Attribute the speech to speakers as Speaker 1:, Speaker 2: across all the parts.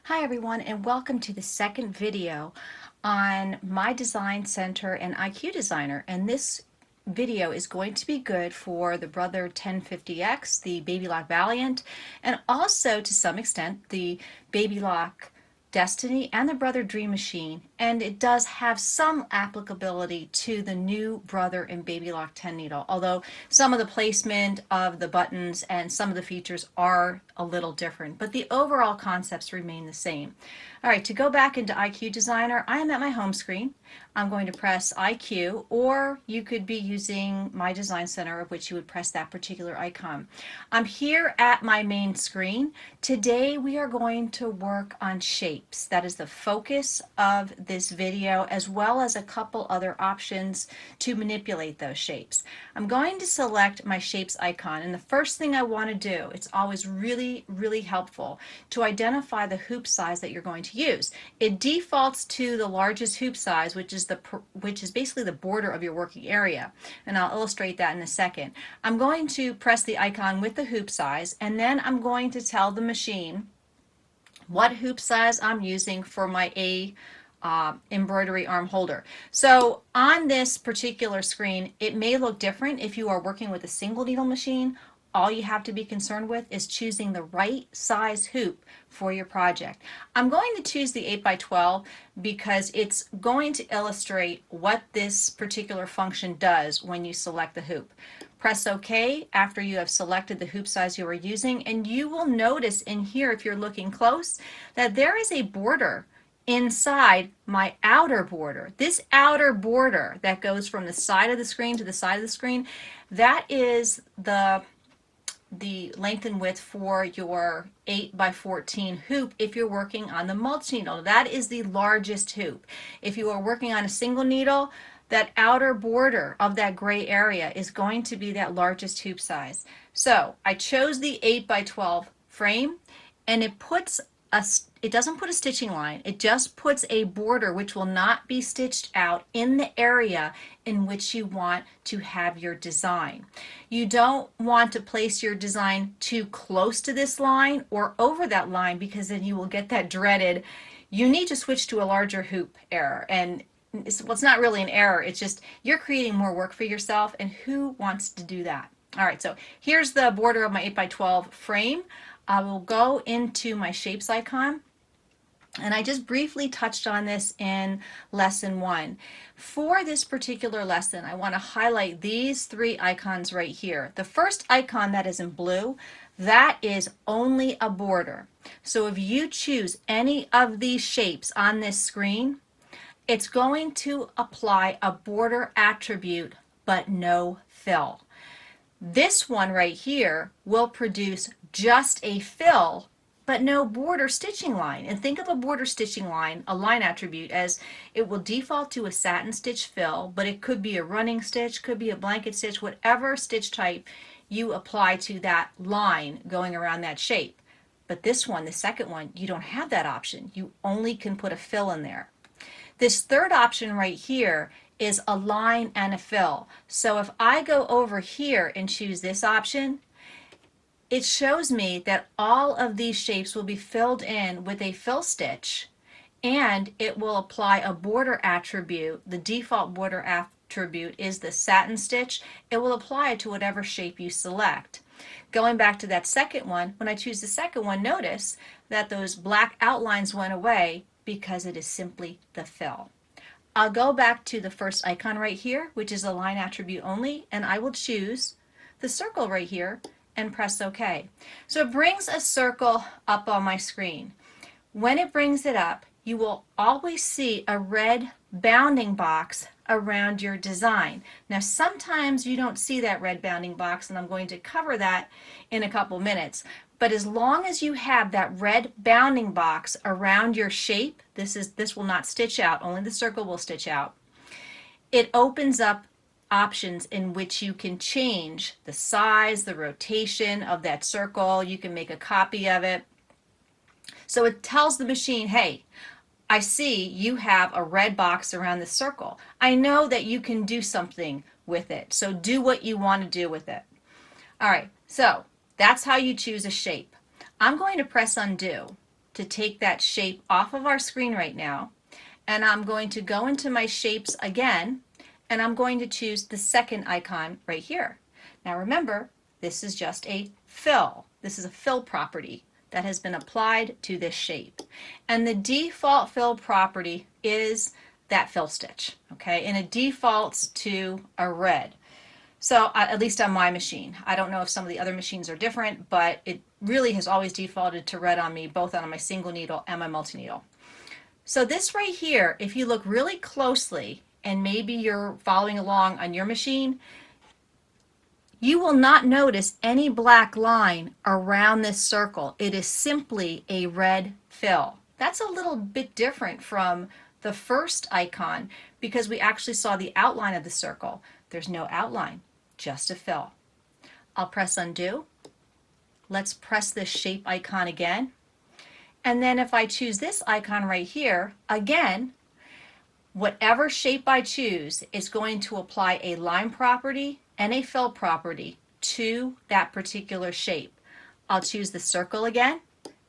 Speaker 1: Hi everyone, and welcome to the second video on my design center and IQ Designer. And this video is going to be good for the Brother 1050X, the Babylock Valiant, and also to some extent the Babylock Destiny and the Brother Dream Machine, and it does have some applicability to the new Brother and Babylock 10 needle, although some of the placement of the buttons and some of the features are a little different, but the overall concepts remain the same. All right, to go back into IQ Designer, I am at my home screen. I'm going to press IQ, or you could be using my design center, of which you would press that particular icon. I'm here at my main screen. Today we are going to work on shapes. That is the focus of this video, as well as a couple other options to manipulate those shapes. I'm going to select my shapes icon, and the first thing I want to do, it's always really helpful to identify the hoop size that you're going to use. It defaults to the largest hoop size, which is basically the border of your working area, and I'll illustrate that in a second. I'm going to press the icon with the hoop size, and then I'm going to tell the machine what hoop size I'm using for my embroidery arm holder. So on this particular screen, it may look different if you are working with a single needle machine. All you have to be concerned with is choosing the right size hoop for your project. I'm going to choose the 8x12 because it's going to illustrate what this particular function does when you select the hoop. Press OK after you have selected the hoop size you are using, and you will notice in here, if you're looking close, that there is a border inside my outer border. This outer border that goes from the side of the screen to the side of the screen, that is the length and width for your 8x14 hoop if you're working on the mulch needle. That is the largest hoop. If you are working on a single needle, that outer border of that gray area is going to be that largest hoop size. So I chose the 8x12 frame, and it doesn't put a stitching line, it just puts a border which will not be stitched out in the area in which you want to have your design. You don't want to place your design too close to this line or over that line, because then you will get that dreaded "you need to switch to a larger hoop" error. And it's not really an error, it's just you're creating more work for yourself, and who wants to do that? All right, so here's the border of my 8x12 frame. I will go into my shapes icon, and I just briefly touched on this in lesson 1. For this particular lesson, I want to highlight these 3 icons right here. The first icon that is in blue, that is only a border. So if you choose any of these shapes on this screen, it's going to apply a border attribute but no fill. This one right here will produce just a fill but no border stitching line. And think of a border stitching line, a line attribute, as it will default to a satin stitch fill, but it could be a running stitch, could be a blanket stitch, whatever stitch type you apply to that line going around that shape. But this one, the second one, you don't have that option. You only can put a fill in there. This third option right here is a line and a fill. So if I go over here and choose this option, it shows me that all of these shapes will be filled in with a fill stitch, and it will apply a border attribute. The default border attribute is the satin stitch. It will apply it to whatever shape you select. Going back to that second one, when I choose the second one, notice that those black outlines went away because it is simply the fill. I'll go back to the first icon right here, which is a line attribute only, and I will choose the circle right here and press OK. So it brings a circle up on my screen. When it brings it up, you will always see a red bounding box around your design. Now sometimes you don't see that red bounding box, and I'm going to cover that in a couple minutes. But as long as you have that red bounding box around your shape, this will not stitch out, only the circle will stitch out. It opens up options in which you can change the size, the rotation of that circle. You can make a copy of it. So it tells the machine, hey, I see you have a red box around the circle. I know that you can do something with it, so do what you want to do with it. All right, so that's how you choose a shape. I'm going to press undo. to take that shape off of our screen right now, and I'm going to go into my shapes again, and I'm going to choose the second icon right here. Now remember, this is just a fill. This is a fill property that has been applied to this shape. And the default fill property is that fill stitch, okay? And it defaults to a red. So at least on my machine. I don't know if some of the other machines are different, but it really has always defaulted to red on me, both on my single needle and my multi-needle. So this right here, if you look really closely, and maybe you're following along on your machine, you will not notice any black line around this circle. It is simply a red fill. That's a little bit different from the first icon because we actually saw the outline of the circle. There's no outline, just a fill. I'll press undo. Let's press this shape icon again. And then if I choose this icon right here, again, whatever shape I choose is going to apply a line property and a fill property to that particular shape. I'll choose the circle again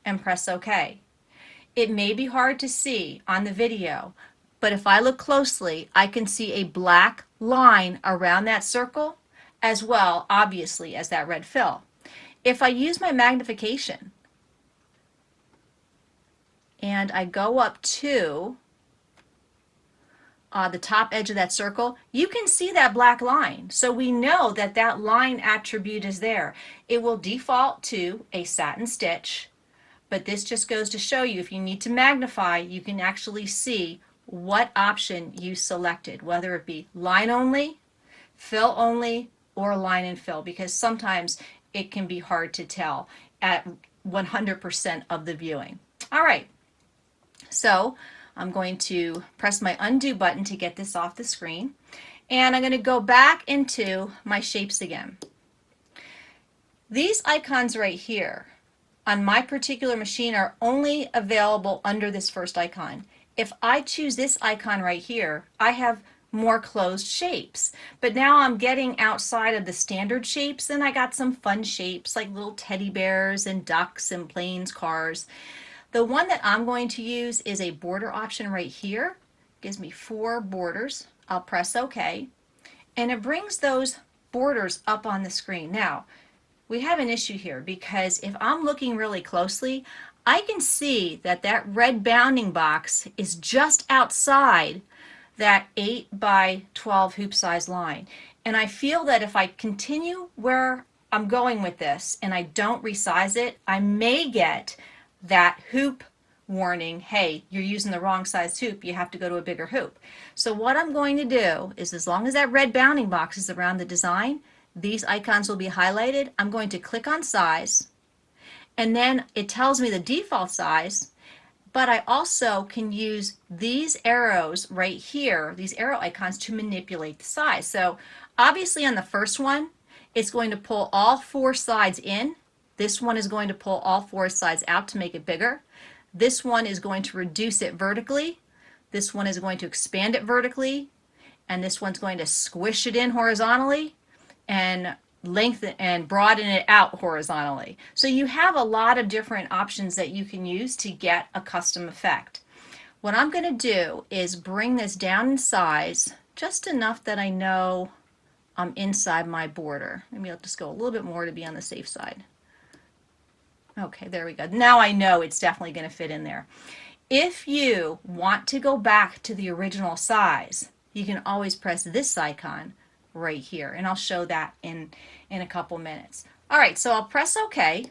Speaker 1: and press OK. It may be hard to see on the video, but if I look closely, I can see a black line around that circle as well, obviously, as that red fill. If I use my magnification and I go up to the top edge of that circle, you can see that black line. So we know that that line attribute is there. It will default to a satin stitch, but this just goes to show you if you need to magnify, you can actually see what option you selected, whether it be line only, fill only, or line and fill, because sometimes it can be hard to tell at 100% of the viewing. All right, so I'm going to press my undo button to get this off the screen, and I'm going to go back into my shapes again. These icons right here on my particular machine are only available under this first icon. If I choose this icon right here, I have more closed shapes. But now I'm getting outside of the standard shapes, and I got some fun shapes like little teddy bears and ducks and planes, cars. The one that I'm going to use is a border option right here. It gives me 4 borders. I'll press OK, and it brings those borders up on the screen. Now, we have an issue here because if I'm looking really closely, I can see that that red bounding box is just outside that 8 by 12 hoop size line. And I feel that if I continue where I'm going with this and I don't resize it, I may get that hoop warning, hey, you're using the wrong size hoop, you have to go to a bigger hoop. So what I'm going to do is, as long as that red bounding box is around the design, these icons will be highlighted. I'm going to click on size, and then it tells me the default size, but I also can use these arrows right here, these arrow icons, to manipulate the size. So obviously on the first one, it's going to pull all 4 sides in. This one is going to pull all 4 sides out to make it bigger. This one is going to reduce it vertically. This one is going to expand it vertically. And this one's going to squish it in horizontally and lengthen and broaden it out horizontally. So you have a lot of different options that you can use to get a custom effect. What I'm going to do is bring this down in size just enough that I know I'm inside my border. Maybe I'll just go a little bit more to be on the safe side. Okay, there we go. Now I know it's definitely going to fit in there. If you want to go back to the original size, you can always press this icon right here, and I'll show that in a couple minutes. All right, so I'll press OK,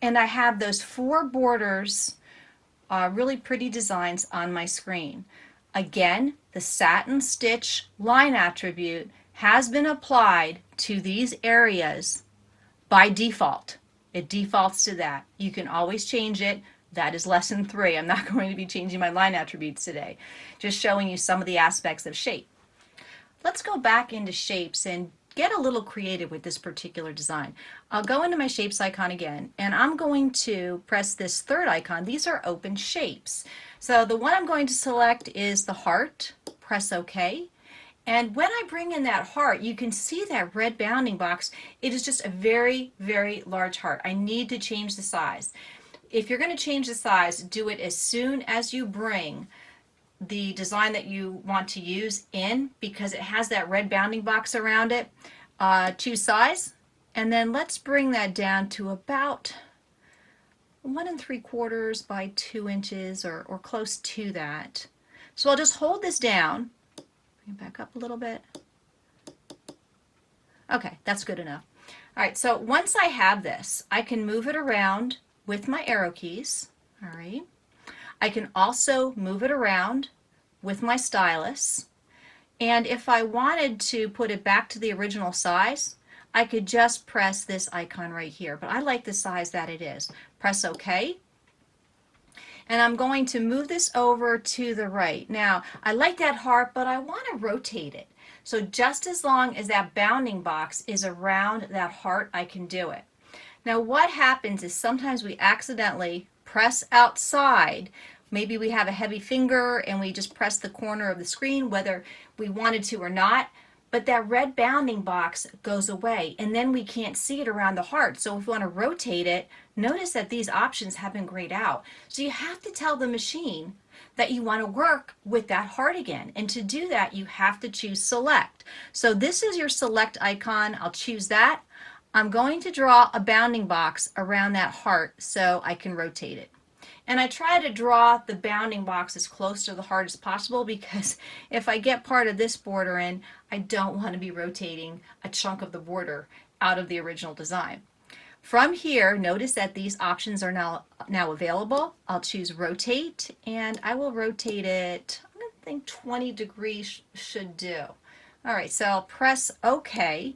Speaker 1: and I have those 4 borders, really pretty designs on my screen. Again, the satin stitch line attribute has been applied to these areas by default. It defaults to that. You can always change it. That is lesson 3. I'm not going to be changing my line attributes today. Just showing you some of the aspects of shape. Let's go back into shapes and get a little creative with this particular design. I'll go into my shapes icon again, and I'm going to press this third icon. These are open shapes. So the one I'm going to select is the heart. Press OK. And when I bring in that heart, you can see that red bounding box. It is just a very, very large heart. I need to change the size. If you're going to change the size, do it as soon as you bring the design that you want to use in, because it has that red bounding box around it. Choose size, and then let's bring that down to about 1 3/4 by 2 inches, or close to that. So I'll just hold this down, bring it back up a little bit. Okay, that's good enough. All right, so once I have this, I can move it around with my arrow keys. All right. I can also move it around with my stylus. And if I wanted to put it back to the original size, I could just press this icon right here. But I like the size that it is. Press OK. And I'm going to move this over to the right. Now, I like that heart, but I want to rotate it. So just as long as that bounding box is around that heart, I can do it. Now, what happens is sometimes we accidentally press outside. Maybe we have a heavy finger and we just press the corner of the screen, whether we wanted to or not. But that red bounding box goes away, and then we can't see it around the heart. So if we want to rotate it, notice that these options have been grayed out. So you have to tell the machine that you want to work with that heart again. And to do that, you have to choose select. So this is your select icon. I'll choose that. I'm going to draw a bounding box around that heart so I can rotate it. And I try to draw the bounding box as close to the heart as possible, because if I get part of this border in, I don't want to be rotating a chunk of the border out of the original design. From here, notice that these options are now available. I'll choose rotate, and I will rotate it, I'm going to think 20 degrees should do. All right, so I'll press OK.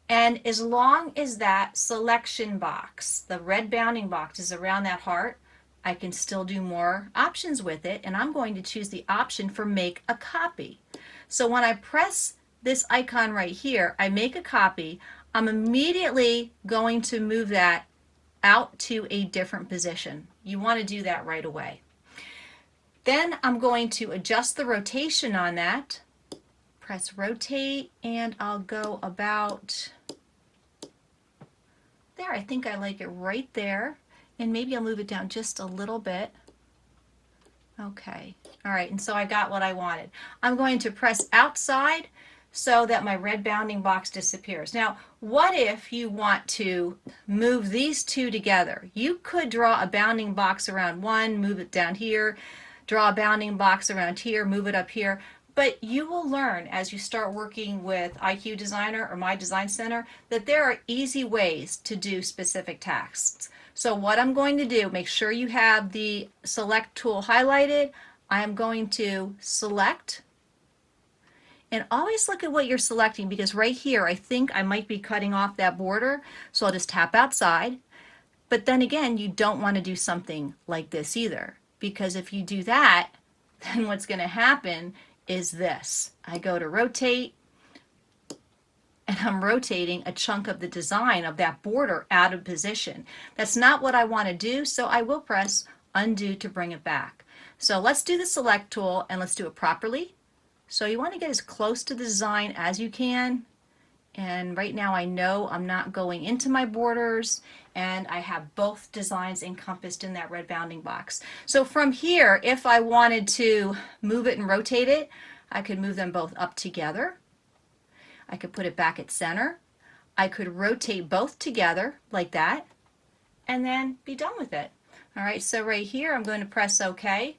Speaker 1: And as long as that selection box, the red bounding box, is around that heart, I can still do more options with it, and I'm going to choose the option for make a copy. So when I press this icon right here, I make a copy, I'm immediately going to move that out to a different position. You want to do that right away. Then I'm going to adjust the rotation on that. Press rotate, and I'll go about there. I think I like it right there. And maybe I'll move it down just a little bit. Okay. All right, and so I got what I wanted. I'm going to press outside so that my red bounding box disappears. Now, what if you want to move these two together? You could draw a bounding box around one, move it down here, draw a bounding box around here, move it up here. But you will learn as you start working with IQ Designer or My Design Center that there are easy ways to do specific tasks. So what I'm going to do, make sure you have the select tool highlighted. I am going to select, and always look at what you're selecting, because right here I think I might be cutting off that border. So I'll just tap outside. But then again, you don't want to do something like this either, because if you do that, then what's going to happen is this. I go to rotate, and I'm rotating a chunk of the design of that border out of position. That's not what I want to do, so I will press undo to bring it back. So let's do the select tool, and let's do it properly. So you want to get as close to the design as you can. And right now I know I'm not going into my borders, and I have both designs encompassed in that red bounding box. So from here, if I wanted to move it and rotate it, I could move them both up together. I could put it back at center. I could rotate both together like that, and then be done with it. All right, so right here I'm going to press OK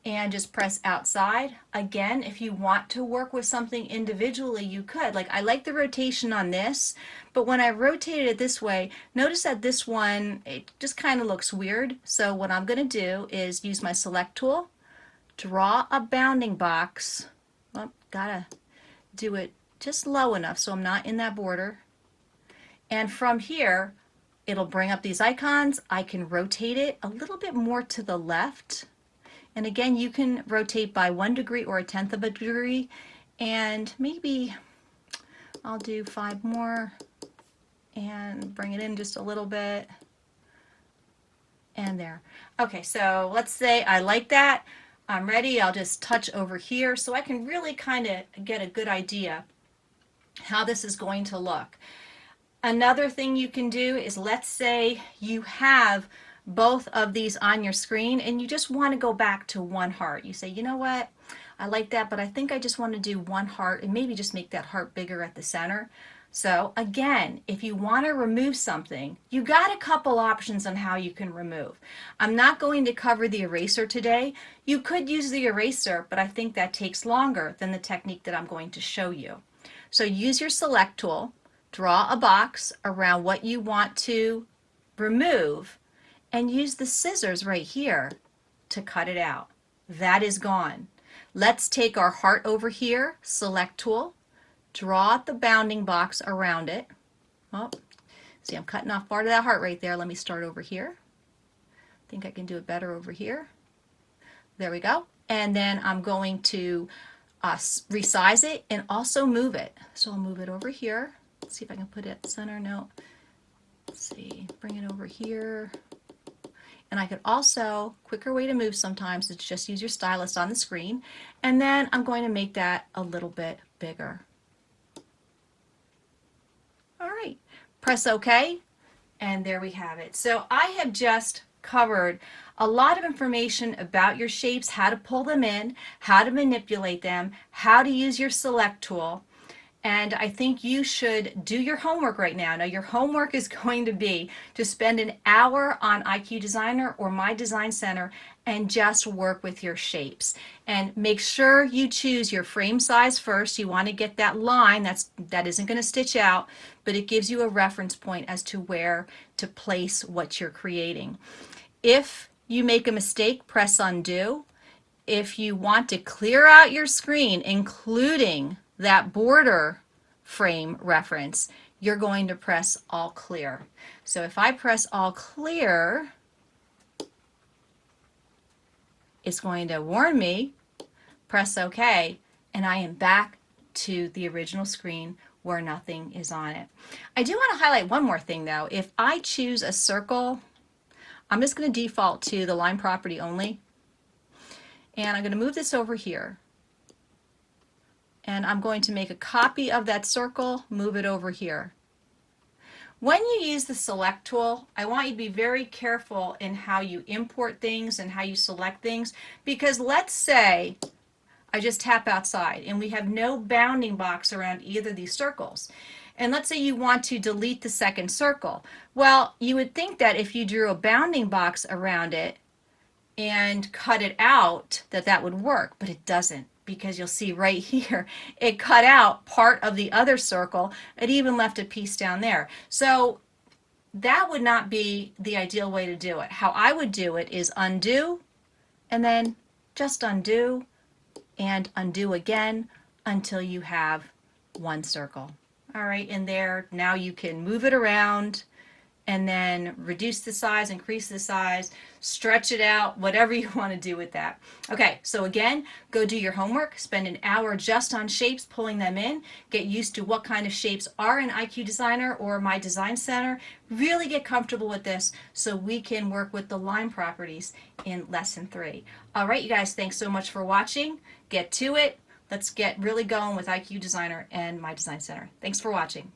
Speaker 1: and just press outside. Again, if you want to work with something individually, you could. Like, I like the rotation on this, but when I rotated it this way, notice that this one, it just kind of looks weird. So what I'm going to do is use my select tool, draw a bounding box. Well, gotta do it just low enough so I'm not in that border. And from here, it'll bring up these icons. I can rotate it a little bit more to the left. And again, you can rotate by 1 degree or 1/10 of a degree. And maybe I'll do 5 more and bring it in just a little bit. And there. Okay, so let's say I like that. I'm ready. I'll just touch over here so I can really kind of get a good idea how this is going to look. Another thing you can do is, let's say you have both of these on your screen and you just want to go back to one heart. You say, you know what, I like that, but I think I just want to do one heart and maybe just make that heart bigger at the center. So again, if you want to remove something, you got a couple options on how you can remove. I'm not going to cover the eraser today. You could use the eraser, but I think that takes longer than the technique that I'm going to show you. So use your select tool, draw a box around what you want to remove, and use the scissors right here to cut it out. That is gone. Let's take our heart over here, select tool, draw the bounding box around it. Oh, see, I'm cutting off part of that heart right there. Let me start over here. I think I can do it better over here. There we go. And then I'm going to resize it and also move it. So I'll move it over here. Let's see if I can put it center. No. Let's see, bring it over here. And I could also, quicker way to move sometimes is just use your stylus on the screen. And then I'm going to make that a little bit bigger. All right, press OK, and there we have it. So I have just covered a lot of information about your shapes, how to pull them in, how to manipulate them, how to use your select tool. And I think you should do your homework right now. Now your homework is going to be to spend an hour on IQ Designer or My Design Center and just work with your shapes. And make sure you choose your frame size first. You want to get that line that isn't going to stitch out, but it gives you a reference point as to where to place what you're creating. If you make a mistake, press undo. If you want to clear out your screen, including that border frame reference, you're going to press all clear. So if I press all clear, it's going to warn me, press OK, and I am back to the original screen where nothing is on it. I do want to highlight one more thing though. If I choose a circle, I'm just going to default to the line property only, and I'm going to move this over here. And I'm going to make a copy of that circle, move it over here. When you use the select tool, I want you to be very careful in how you import things and how you select things, because let's say I just tap outside and we have no bounding box around either of these circles. And let's say you want to delete the second circle. Well, you would think that if you drew a bounding box around it and cut it out, that would work, but it doesn't. Because you'll see right here, it cut out part of the other circle. It even left a piece down there. So that would not be the ideal way to do it. How I would do it is undo, and then just undo, and undo again until you have one circle. All right, and there, now you can move it around, and then reduce the size, increase the size, stretch it out, whatever you want to do with that. Okay, so again, go do your homework, spend an hour just on shapes, pulling them in, get used to what kind of shapes are in IQ Designer or My Design Center, really get comfortable with this so we can work with the line properties in Lesson 3. All right, you guys, thanks so much for watching. Get to it. Let's get really going with IQ Designer and My Design Center. Thanks for watching.